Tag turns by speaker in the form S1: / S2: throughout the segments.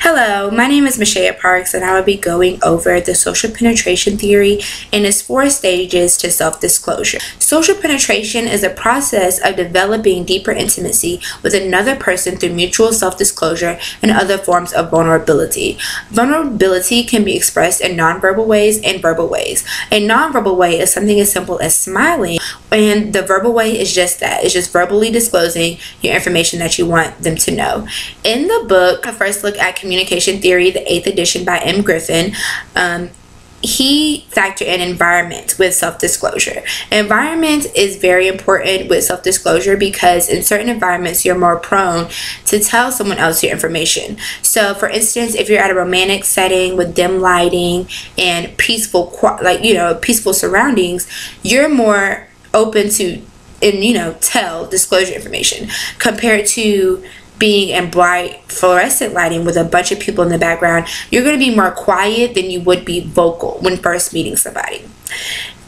S1: Hello, my name is Mashaya Parks, and I will be going over the social penetration theory and its 4 stages to self-disclosure. Social penetration is a process of developing deeper intimacy with another person through mutual self-disclosure and other forms of vulnerability. Vulnerability can be expressed in nonverbal ways and verbal ways. A nonverbal way is something as simple as smiling, and the verbal way is just that. It's just verbally disclosing your information that you want them to know. In the book, I first look at Communication Theory, the 8th edition by M. Griffin. He factored in environment with self-disclosure. Environment is very important with self-disclosure because in certain environments you're more prone to tell someone else your information. So for instance, if you're at a romantic setting with dim lighting and peaceful surroundings, you're more open to disclose your information compared to being in bright fluorescent lighting with a bunch of people in the background. You're going to be more quiet than you would be vocal when first meeting somebody.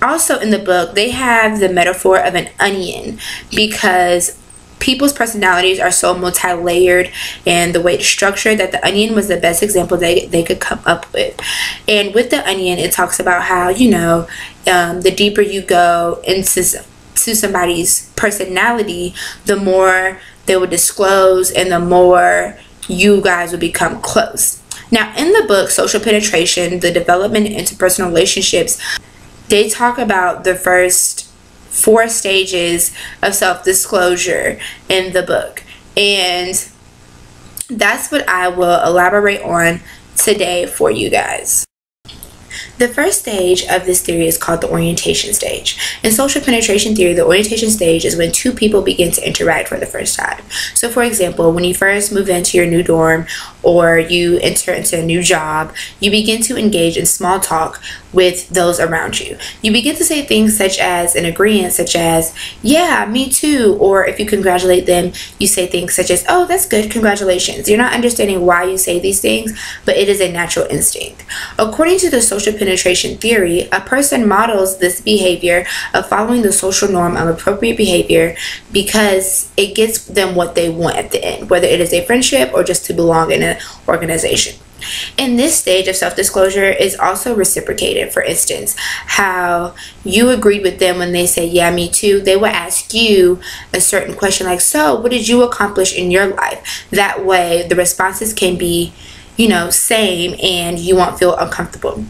S1: Also in the book, they have the metaphor of an onion because people's personalities are so multi-layered and the way it's structured that the onion was the best example they could come up with. And with the onion, it talks about how, the deeper you go into somebody's personality, the more they would disclose and the more you guys would become close. Now in the book, Social Penetration, the development of interpersonal relationships, they talk about the first 4 stages of self-disclosure in the book. And that's what I will elaborate on today for you guys. The first stage of this theory is called the orientation stage. In social penetration theory, the orientation stage is when 2 people begin to interact for the first time. So for example, when you first move into your new dorm or you enter into a new job, you begin to engage in small talk with those around you. You begin to say things such as an agreement, such as, yeah, me too. Or if you congratulate them, you say things such as, oh, that's good, congratulations. You're not understanding why you say these things, but it is a natural instinct. According to the social penetration theory, a person models this behavior of following the social norm of appropriate behavior because it gets them what they want at the end, whether it is a friendship or just to belong in an organization. In this stage of self-disclosure is also reciprocated. For instance, how you agreed with them when they say, yeah, me too. They will ask you a certain question like, so what did you accomplish in your life? That way the responses can be, same and you won't feel uncomfortable.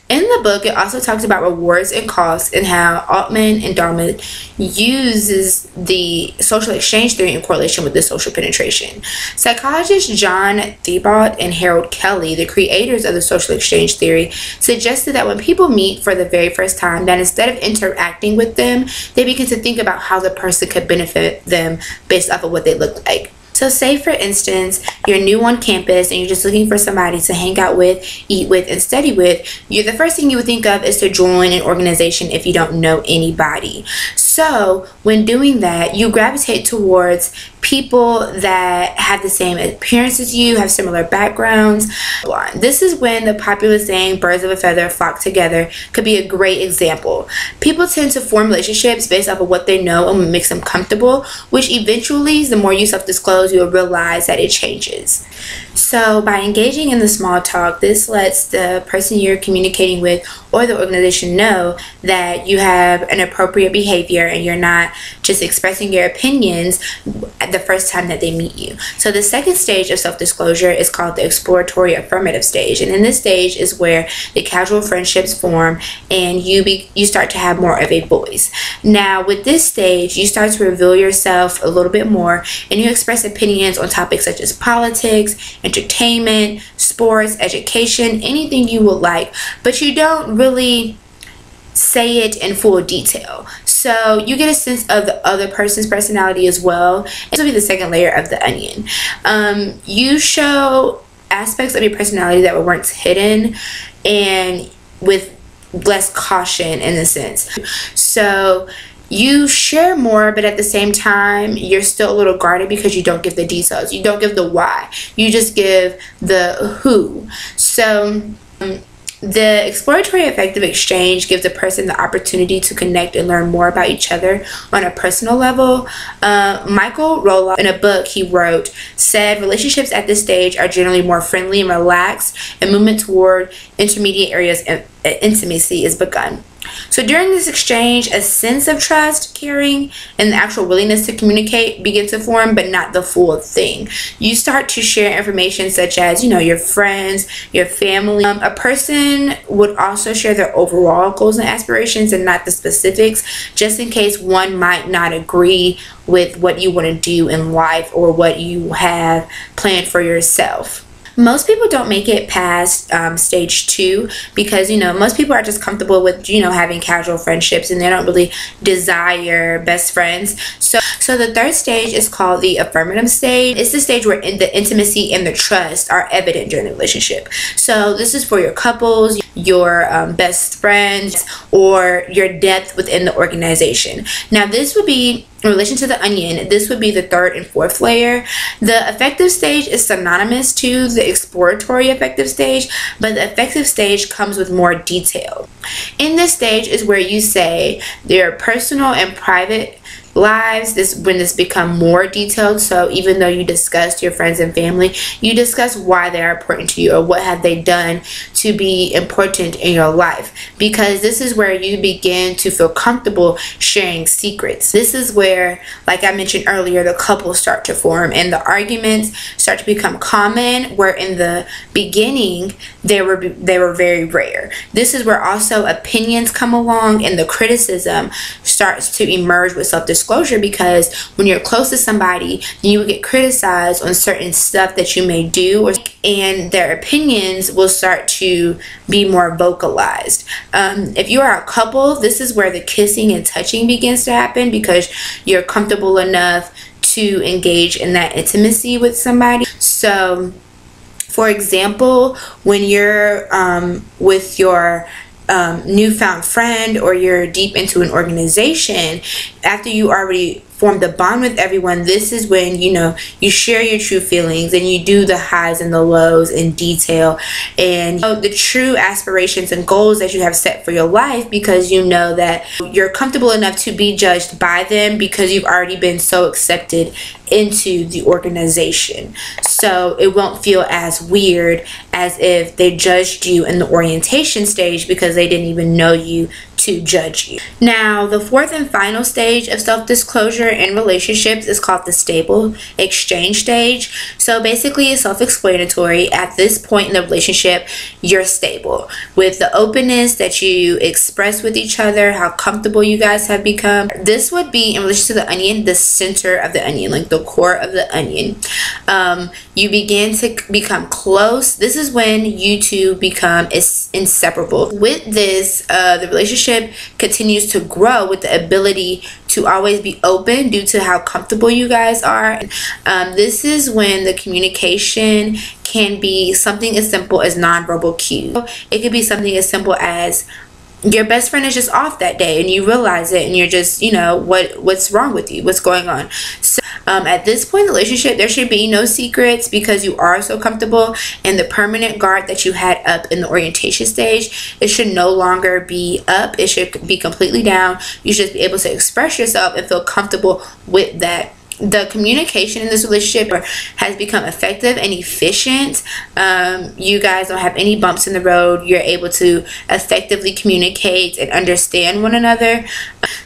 S1: In the book, it also talks about rewards and costs and how Altman and Dartmouth uses the social exchange theory in correlation with the social penetration. Psychologists John Thiebaud and Harold Kelly, the creators of the social exchange theory, suggested that when people meet for the very first time, that instead of interacting with them, they begin to think about how the person could benefit them based off of what they look like. So say for instance, you're new on campus and you're just looking for somebody to hang out with, eat with, and study with. The first thing you would think of is to join an organization if you don't know anybody. So when doing that, you gravitate towards people that have the same appearance as you, have similar backgrounds. This is when the popular saying, birds of a feather flock together, could be a great example. People tend to form relationships based off of what they know and what makes them comfortable, which eventually, the more you self-disclose, you'll realize that it changes. So by engaging in the small talk, this lets the person you're communicating with or the organization know that you have an appropriate behavior and you're not just expressing your opinions the first time that they meet you. So the second stage of self-disclosure is called the exploratory affirmative stage. And in this stage is where the casual friendships form and you start to have more of a voice. Now with this stage, you start to reveal yourself a little bit more and you express opinions on topics such as politics, entertainment, sports, education, anything you would like, but you don't really say it in full detail. So you get a sense of the other person's personality as well. This will be the second layer of the onion. You show aspects of your personality that were once hidden and with less caution in a sense. So you share more, but at the same time, you're still a little guarded because you don't give the details. You don't give the why. You just give the who. So The exploratory affective exchange gives a person the opportunity to connect and learn more about each other on a personal level. Michael Roloff, in a book he wrote, said relationships at this stage are generally more friendly and relaxed, and movement toward intermediate areas of intimacy is begun. So during this exchange, a sense of trust, caring, and the actual willingness to communicate begin to form, but not the full thing. You start to share information such as, your friends, your family. A person would also share their overall goals and aspirations and not the specifics, just in case one might not agree with what you want to do in life or what you have planned for yourself. Most people don't make it past stage 2 because, most people are just comfortable with, having casual friendships, and they don't really desire best friends. So the third stage is called the affirmative stage. It's the stage where the intimacy and the trust are evident during the relationship. So this is for your couples, your best friends, or your depth within the organization. Now this would be, in relation to the onion, this would be the third and fourth layer. The affective stage is synonymous to the exploratory affective stage, but the affective stage comes with more detail. In this stage is where you say their personal and private lives, when this become more detailed. So even though you discussed your friends and family, you discuss why they are important to you or what have they done to be important in your life, because this is where you begin to feel comfortable sharing secrets. This is where, like I mentioned earlier, the couples start to form and the arguments start to become common, where in the beginning they were very rare. This is where also opinions come along and the criticism starts to emerge with self-disclosure, because when you're close to somebody, you will get criticized on certain stuff that you may do, and their opinions will start to be more vocalized. If you are a couple, this is where the kissing and touching begins to happen, because you're comfortable enough to engage in that intimacy with somebody. So for example, when you're with your newfound friend, or you're deep into an organization, after you already formed a bond with everyone, this is when you share your true feelings and you do the highs and the lows in detail, and the true aspirations and goals that you have set for your life, because you know that you're comfortable enough to be judged by them because you've already been so accepted into the organization. So it won't feel as weird as if they judged you in the orientation stage because they didn't even know you to judge you. Now, the fourth and final stage of self-disclosure in relationships is called the stable exchange stage. So basically it's self-explanatory. At this point in the relationship, you're stable with the openness that you express with each other, how comfortable you guys have become. This would be, in relation to the onion, the center of the onion, like the core of the onion. You begin to become close. This is when you two become inseparable. With this, the relationship continues to grow with the ability to always be open due to how comfortable you guys are. This is when the communication can be something as simple as nonverbal cues. It could be something as simple as your best friend is just off that day and you realize it, and you're just, what's wrong with you? What's going on? So at this point in the relationship, there should be no secrets, because you are so comfortable, and the permanent guard that you had up in the orientation stage, it should no longer be up. It should be completely down. You should be able to express yourself and feel comfortable with that. The communication in this relationship has become effective and efficient. You guys don't have any bumps in the road. You're able to effectively communicate and understand one another.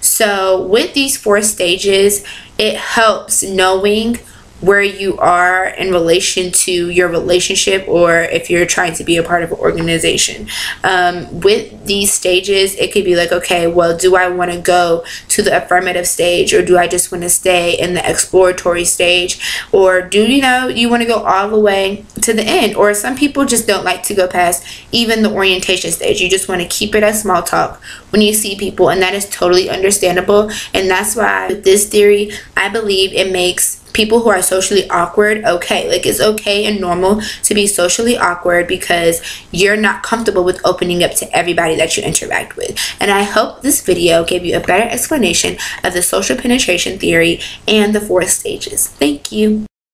S1: So with these 4 stages, it helps knowing where you are in relation to your relationship, or if you're trying to be a part of an organization. With these stages, it could be like, okay, well, do I want to go to the affirmative stage, or do I just want to stay in the exploratory stage, or do you want to go all the way to the end? Or some people just don't like to go past even the orientation stage. You just want to keep it as small talk when you see people, and that is totally understandable. And that's why with this theory, I believe it makes people who are socially awkward okay. Like, it's okay and normal to be socially awkward, because you're not comfortable with opening up to everybody that you interact with. And I hope this video gave you a better explanation of the social penetration theory and the 4 stages. Thank you.